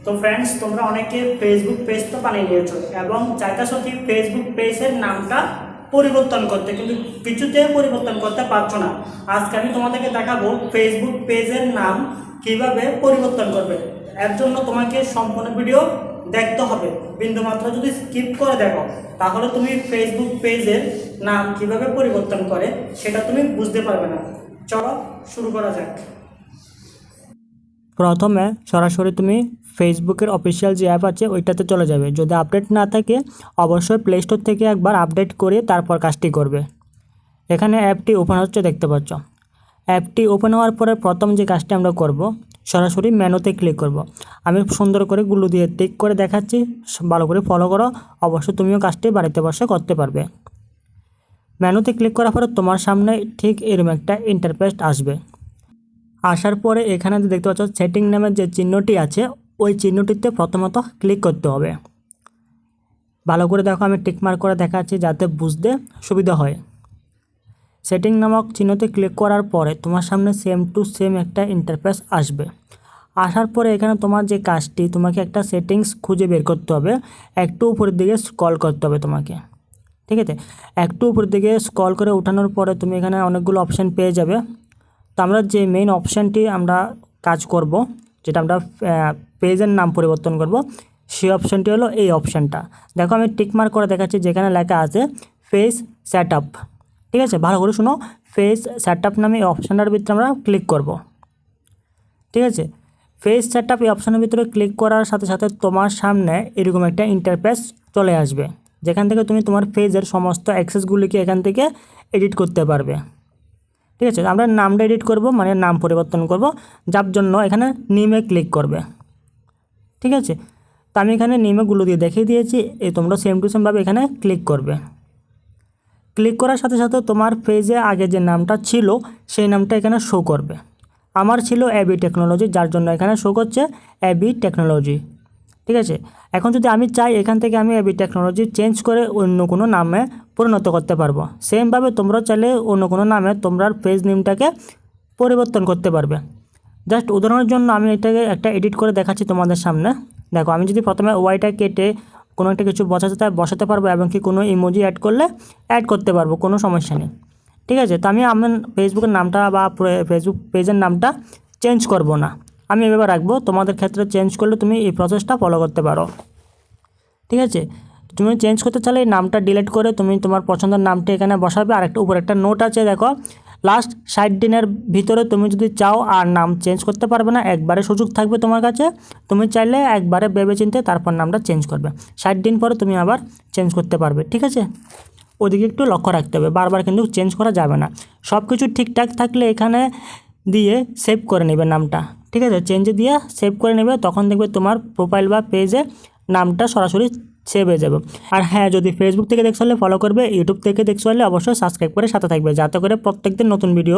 তো ফ্রেন্ডস, তোমরা অনেকে ফেসবুক পেজ তো বানিয়ে নিয়েছো এবং চাইতেছো কি ফেসবুক পেজের নামটা পরিবর্তন করতে, কিন্তু কিছুতে পরিবর্তন করতে পারছো না। আজকে আমি তোমাদেরকে দেখাবো ফেসবুক পেজের নাম কিভাবে পরিবর্তন করবে। এর জন্য তোমাকে সম্পূর্ণ ভিডিও দেখতে হবে। বিন্দুমাত্র যদি স্কিপ করে দেখো তাহলে তুমি ফেসবুক পেজের নাম কিভাবে পরিবর্তন করে সেটা তুমি বুঝতে পারবে না। চলো শুরু করা যাক। প্রথমে সরাসরি তুমি ফেসবুকের অফিসিয়াল যে অ্যাপ আছে ওইটাতে চলে যাবে। যদি আপডেট না থাকে অবশ্যই প্লে স্টোর থেকে একবার আপডেট করে তারপর কাজটি করবে। এখানে অ্যাপটি ওপেন হচ্ছে, দেখতে পাচ্ছ। অ্যাপটি ওপেন হওয়ার পরে প্রথম যে কাজটি আমরা করব, সরাসরি মেনুতে ক্লিক করব। আমি সুন্দর করে গুলো দিয়ে টিক করে দেখাচ্ছি, ভালো করে ফলো করো। অবশ্যই তুমিও কাজটি বাড়িতে বসে করতে পারবে। মেনুতে ক্লিক করার পরে তোমার সামনে ঠিক এরকম একটা ইন্টারফেস আসবে। আসার পরে এখানে যে দেখতে পাচ্ছ সেটিং নামের যে চিহ্নটি আছে ওই চিহ্নটিতে প্রথমত ক্লিক করতে হবে। ভালো করে দেখো, আমি টিকমার্ক করে দেখাচ্ছি যাতে বুঝতে সুবিধা হয়। সেটিং নামক চিহ্নতে ক্লিক করার পরে তোমার সামনে সেম টু সেম একটা ইন্টারফেস আসবে। আসার পরে এখানে তোমার যে কাজটি, তোমাকে একটা সেটিংস খুঁজে বের করতে হবে। একটু উপরের দিকে স্ক্রল করতে হবে তোমাকে, ঠিক আছে। একটু উপরের দিকে স্ক্রল করে ওঠানোর পরে তুমি এখানে অনেকগুলো অপশান পেয়ে যাবে। তো আমরা যে মেইন অপশানটি আমরা কাজ করব, যেটা আমরা পেজের নাম পরিবর্তন করব, সেই অপশানটি হলো এই অপশানটা। দেখো আমি টিকমার্ক করে দেখাচ্ছি যেখানে লেখা আছে পেজ সেটআপ, ঠিক আছে। ভালো করে শুনো, পেজ সেটআপ নামে এই অপশানটার ভিতরে আমরা ক্লিক করব, ঠিক আছে। পেজ সেটআপ এই অপশানের ভিতরে ক্লিক করার সাথে সাথে তোমার সামনে এরকম একটা ইন্টারফেস চলে আসবে, যেখান থেকে তুমি তোমার পেজের সমস্ত অ্যাক্সেসগুলিকে এখান থেকে এডিট করতে পারবে, ঠিক আছে। আমরা নামটা এডিট করব, মানে নাম পরিবর্তন করব, যার জন্য এখানে নেমে ক্লিক করবে, ঠিক আছে। তো আমি এখানে নেমেগুলো দিয়ে দেখিয়ে দিয়েছি, এই তোমরা সেম টু সেমভাবে এখানে ক্লিক করবে। ক্লিক করার সাথে সাথে তোমার পেজে আগে যে নামটা ছিল সেই নামটা এখানে শো করবে। আমার ছিল এবি টেকনোলজি, যার জন্য এখানে শো করছে এবি টেকনোলজি, ঠিক আছে। এখন যদি আমি চাই এখান থেকে আমি এবি টেকনোলজি চেঞ্জ করে অন্য কোনো নামে পরিণত করতে পারবো। সেমভাবে তোমরা চাইলে অন্য কোনো নামে তোমরা পেজ নেমটাকে পরিবর্তন করতে পারবে। জাস্ট উদাহরণের জন্য আমি এটাকে একটা এডিট করে দেখাচ্ছি তোমাদের সামনে। দেখো, আমি যদি প্রথমে ওয়াইটা কেটে কোনো একটা কিছু বসাতে পারবো এবং কি কোনো ইমোজি অ্যাড করলে অ্যাড করতে পারবো, কোনো সমস্যা নেই, ঠিক আছে। তো আমি আমার ফেসবুকের নামটা বা ফেসবুক পেজের নামটা চেঞ্জ করব না, আমি এভাবে রাখবো। তোমাদের ক্ষেত্রে চেঞ্জ করলে তুমি এই প্রসেসটা ফলো করতে পারো, ঠিক আছে। তুমি চেঞ্জ করতে চাইলে এই নামটা ডিলিট করে তুমি তোমার পছন্দের নামটা এখানে বসাবে। আর একটা উপরে একটা নোট আছে, দেখো, লাস্ট 60 দিনের ভিতরে তুমি যদি চাও আর নাম চেঞ্জ করতে পারবে না, একবারে সুযোগ থাকবে তোমার কাছে। তুমি চাইলে একবারে ভেবেচিন্তে তারপর নামটা চেঞ্জ করবে। 60 দিন পরে তুমি আবার চেঞ্জ করতে পারবে, ঠিক আছে। ওদিকে একটু লক্ষ্য রাখতে হবে, বারবার কিন্তু চেঞ্জ করা যাবে না। সব কিছু ঠিকঠাক থাকলে এখানে দিয়ে সেভ করে নেবে নামটা, ঠিক আছে। চেঞ্জে দিয়ে সেভ করে নেবে, তখন দেখবে তোমার প্রোফাইল বা পেজে নামটা সরাসরি সেভ হয়ে যাবে। আর হ্যাঁ, যদি ফেসবুক থেকে দেখতে হলে ফলো করবে, ইউটিউব থেকে দেখতে হলে অবশ্যই সাবস্ক্রাইব করে সাথে থাকবে, যাতে করে প্রত্যেকদিন নতুন ভিডিও